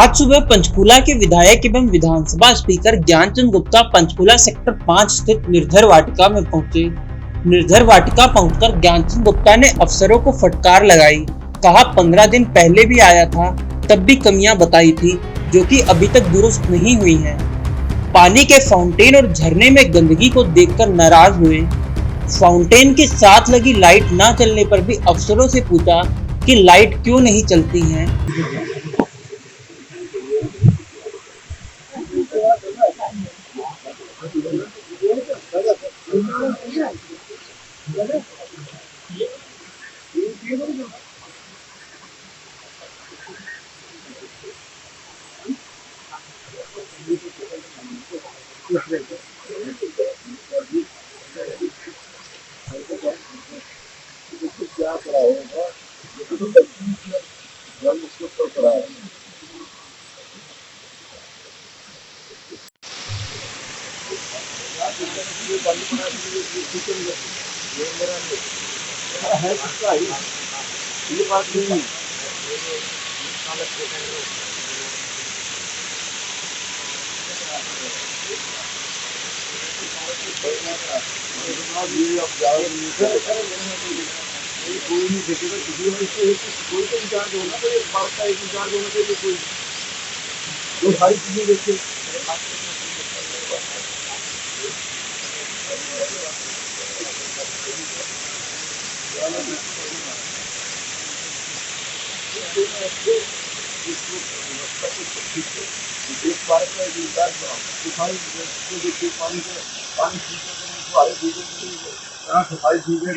आज सुबह पंचकूला के विधायक एवं विधानसभा स्पीकर ज्ञानचंद गुप्ता पंचकूला सेक्टर 5 स्थित निर्धर वाटिका में पहुंचे। निर्धर वाटिका पहुंचकर ज्ञानचंद गुप्ता ने अफसरों को फटकार लगाई। कहा 15 दिन पहले भी आया था, तब भी कमियां बताई थी जो कि अभी तक दुरुस्त नहीं हुई हैं। पानी के फाउंटेन और झरने में गंदगी को देखकर नाराज हुए। फाउंटेन के साथ लगी लाइट न चलने पर भी अफसरों से पूछा कि लाइट क्यों नहीं चलती है। क्या करा होगा उसके ऊपर करा है। ये बात नहीं कोई नहीं देखेगा कोई तो इंचार्ज होना, तो एक बात का एक इंचार्ज होना चाहिए, कोई जो सारी चीजें देखे। एक बार का एक इंचार्ज बनाओ, देखिए पानी सफाई ठीक है।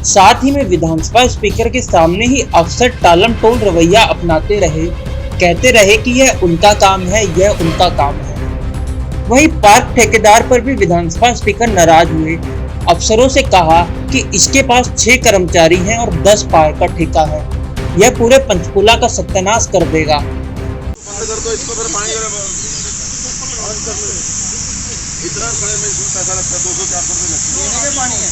साथ ही में विधानसभा स्पीकर के सामने ही अफसर टालम टोल रवैया अपनाते रहे, कहते रहे कि यह उनका काम है, यह उनका काम है। वहीं पार्क ठेकेदार पर भी विधानसभा स्पीकर नाराज हुए। अफसरों से कहा कि इसके पास 6 कर्मचारी हैं और 10 पार्क का ठेका है, यह पूरे पंचकूला का सत्यानाश कर देगा। इतना खड़े में पैसा लगता है, 200-400 रुपये लगते हैं पानी है।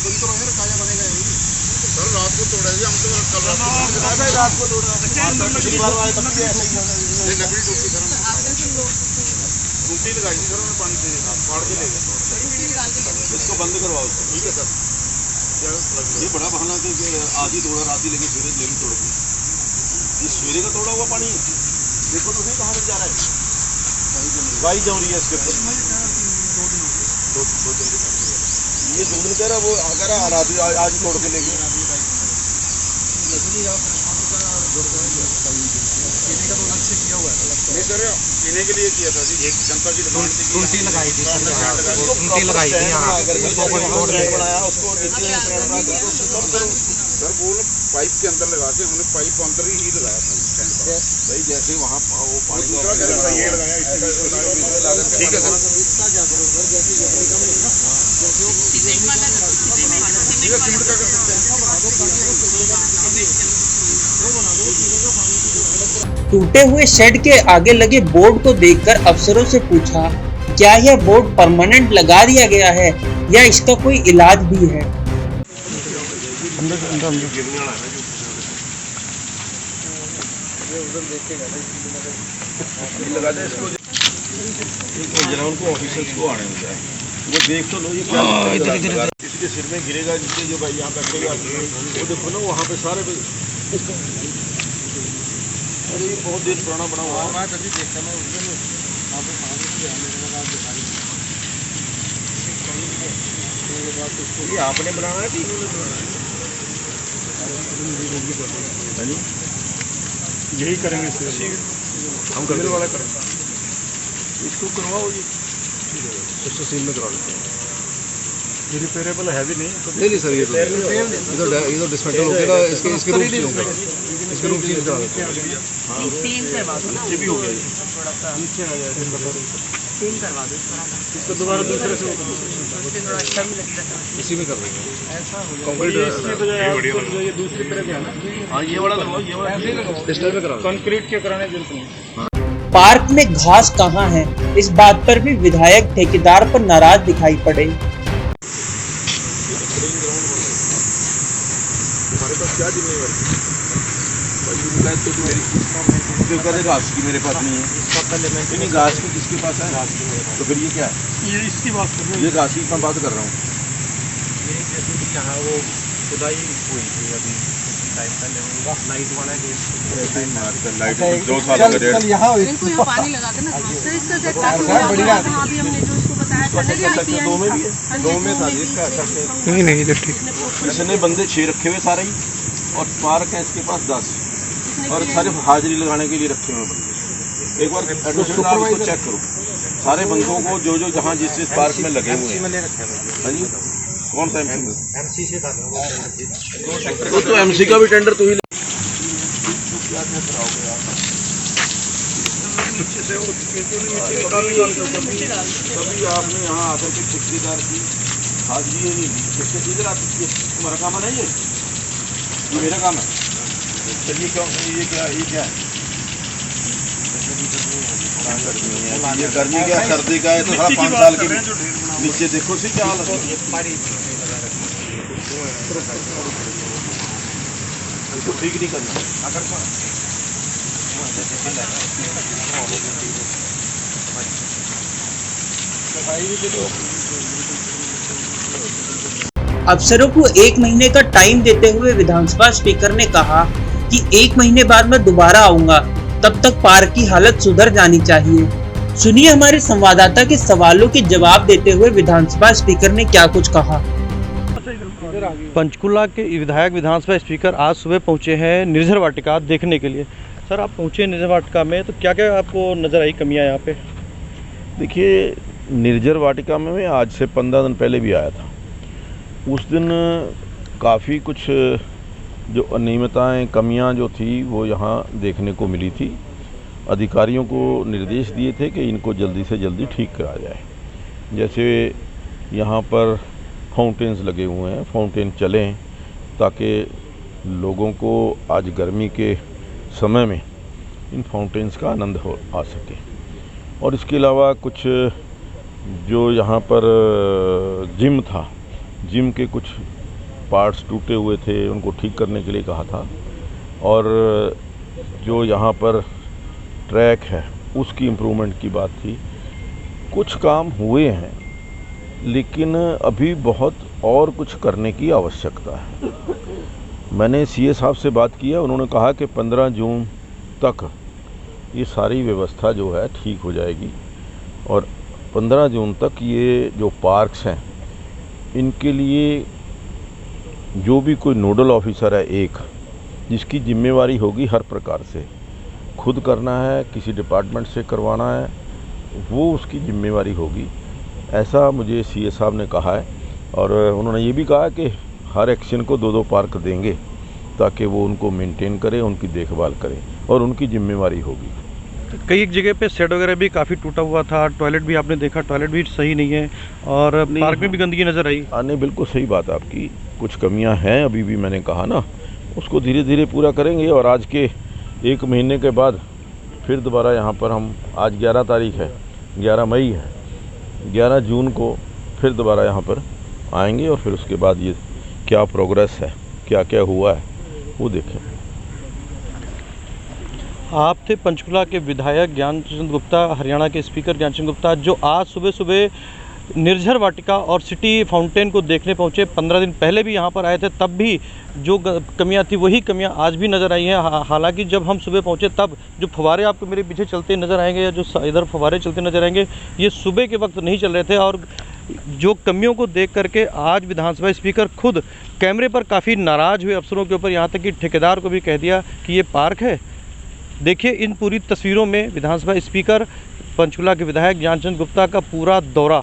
बंद तो रहेगा, काया बनेगा सर। रात को तोड़ा है, हम तो कल रात को तोड़ा लकड़ी टूटी सर, टूटी लगाई थी सर, उन्होंने पानी से फाड़ के ले गए। इसको बंद करवाओ, ठीक है सर। ये बड़ा बहाना कि आज ही तोड़ा, रात ही लेके सवेरे लेके तोड़ दी। ये सवेरे का तोड़ा हुआ पानी देखो तो नहीं कहाँ जा रहा है, गाई जा रही है इसके ऊपर। ये 2 दिन कह रहा, वो कह रहा रात आज ही तोड़ के ले गए। नहीं सर, पीने के लिए किया था जी, एक जनता की टूटी लगाई थी, बनाया उसको सर, वो पाइप के अंदर लगा के, उन्होंने पाइप अंदर ही लगाया था भाई, जैसे वहाँ वो पानी ठीक है सर। सीमेंट का कर सकते हैं। टूटे हुए शेड के आगे लगे बोर्ड को देखकर अफसरों से पूछा, क्या यह बोर्ड परमानेंट लगा दिया गया है या इसका कोई इलाज भी है। उनको ऑफिसर्स को आने में जाए, वो देख तो लो ये क्या किसी के सिर में गिरेगा, जिससे जो भाई यहाँ बैठेगा वो देखो ना, वहाँ पे सारे अरे ये बहुत देर पुराना बना हुआ है। ये आपने बनाना है कि यही करेंगे, हम करने वाला करेंगे, इसको करवाओ जी, इसको सील में करा लेते हैं। ये रिपेयरेबल है भी नहीं सर, ये तो डिसमेंटल हो गया, इसके रूप सील करा देते हैं। हाँ, ये भी हो गया, नीचे आ जाए। चेंज करवा दो इसको दोबारा दूसरे से थोड़ा अच्छा भी लगता है। इसी में कर देंगे ऐसा हो गया कंक्रीट इसके बजाय आपको जो ये दूसरी तरह का है ना, हाँ ये वाला लगाओ, ये वाला इस टाइप में कराओ। कंक्रीट के कराने की जरूरत नहीं। पार्क में घास कहाँ है, इस बात पर भी विधायक ठेकेदार पर नाराज दिखाई पड़े। हमारे पास क्या जिम्मेवारी तो मेरी कहते घास की मेरे पास नहीं है, नहीं घास की किसके पास है, तो फिर ये क्या है, ये इसकी बात कर रहे ये घास की मैं बात कर रहा हूँ। ये जैसे कि यहाँ वो खुदाई हुई थी अभी टाइम पहले, लाइट वाला लाइट 2 साल का डेढ़ यहाँ पानी लगा के ना फिर इसका सेट बढ़िया। अभी हमने जो उसको बताया दो में भी है, दो में था इसका करते नहीं जब ठीक इसने बंदे 6 रखे हुए सारे ही, और पार्क है इसके पास 10, और सारे हाजिरी लगाने के लिए रखे हुए बंदे। एक बार एडमिनिस्ट्रेटर आप इसको चेक करो, सारे बंदों को जो जो जहाँ जिस पार्क में लगे हुए हैं। हाँ जी, कौन सा एमसी से था वो तो एमसी का भी टेंडर तो ही कभी आपने यहाँ आकर के ठेकेदार की हाजिरी नहीं दी, इधर आप तुम्हारा काम है नहीं, ये मेरा काम है। चलिए क्यों ये क्या है, ये गर्मी क्या सर्दी का है, तो सारा 5 साल के नीचे देखो सी क्या हालत है, इसको ठीक नहीं करना। अफसरों को 1 महीने का टाइम देते हुए विधानसभा स्पीकर ने कहा कि 1 महीने बाद मैं दोबारा आऊंगा, तब तक पार्क की हालत सुधर जानी चाहिए। सुनिए हमारे संवाददाता के सवालों के जवाब देते हुए विधानसभा स्पीकर ने क्या कुछ कहा। पंचकुला के विधायक विधानसभा स्पीकर आज सुबह पहुंचे हैं निर्जर वाटिका देखने के लिए। सर, आप पहुंचे निर्जर वाटिका में, तो क्या क्या आपको नज़र आई कमियां यहाँ पे? देखिए, निर्जर वाटिका में मैं आज से 15 दिन पहले भी आया था। उस दिन काफ़ी कुछ जो अनियमितताएं, कमियां जो थी वो यहाँ देखने को मिली थी। अधिकारियों को निर्देश दिए थे कि इनको जल्दी से जल्दी ठीक करा जाए। जैसे यहाँ पर फाउंटेन्स लगे हुए हैं, फाउंटेन चलें ताकि लोगों को आज गर्मी के समय में इन फाउंटेन्स का आनंद आ सके। और इसके अलावा कुछ जो यहाँ पर जिम था, जिम के कुछ पार्ट्स टूटे हुए थे, उनको ठीक करने के लिए कहा था। और जो यहाँ पर ट्रैक है उसकी इम्प्रूवमेंट की बात थी। कुछ काम हुए हैं, लेकिन अभी बहुत और कुछ करने की आवश्यकता है। मैंने सीए साहब से बात किया, उन्होंने कहा कि 15 जून तक ये सारी व्यवस्था जो है ठीक हो जाएगी, और 15 जून तक ये जो पार्क्स हैं इनके लिए जो भी कोई नोडल ऑफिसर है, एक जिसकी जिम्मेवारी होगी हर प्रकार से खुद करना है, किसी डिपार्टमेंट से करवाना है, वो उसकी जिम्मेवारी होगी, ऐसा मुझे सीए साहब ने कहा है। और उन्होंने ये भी कहा कि हर एक्शन को 2-2 पार्क देंगे ताकि वो उनको मेंटेन करें, उनकी देखभाल करें, और उनकी जिम्मेवारी होगी। कई एक जगह पे शेड वगैरह भी काफ़ी टूटा हुआ था, टॉयलेट भी आपने देखा, टॉयलेट भी सही नहीं है, और पार्क में भी गंदगी नज़र आई। नहीं, बिल्कुल सही बात है आपकी, कुछ कमियां हैं अभी भी, मैंने कहा ना, उसको धीरे धीरे पूरा करेंगे। और आज के 1 महीने के बाद फिर दोबारा यहाँ पर हम, आज 11 तारीख है, 11 मई है, 11 जून को फिर दोबारा यहाँ पर आएंगे, और फिर उसके बाद ये क्या प्रोग्रेस है, क्या क्या हुआ है, वो देखें। आप थे पंचकुला के विधायक ज्ञानचंद गुप्ता, हरियाणा के स्पीकर ज्ञानचंद गुप्ता, जो आज सुबह सुबह निर्जर वाटिका और सिटी फाउंटेन को देखने पहुंचे। 15 दिन पहले भी यहाँ पर आए थे, तब भी जो कमियां थी वही कमियां आज भी नज़र आई हैं। हालांकि जब हम सुबह पहुंचे तब जो फव्वारे आपको मेरे पीछे चलते नज़र आएंगे, या जो इधर फव्वारे चलते नज़र आएंगे, ये सुबह के वक्त नहीं चल रहे थे। और जो कमियों को देख करके आज विधानसभा स्पीकर खुद कैमरे पर काफ़ी नाराज़ हुए अफसरों के ऊपर, यहाँ तक कि ठेकेदार को भी कह दिया कि ये पार्क है। देखिए इन पूरी तस्वीरों में विधानसभा स्पीकर पंचकुला के विधायक ज्ञानचंद गुप्ता का पूरा दौरा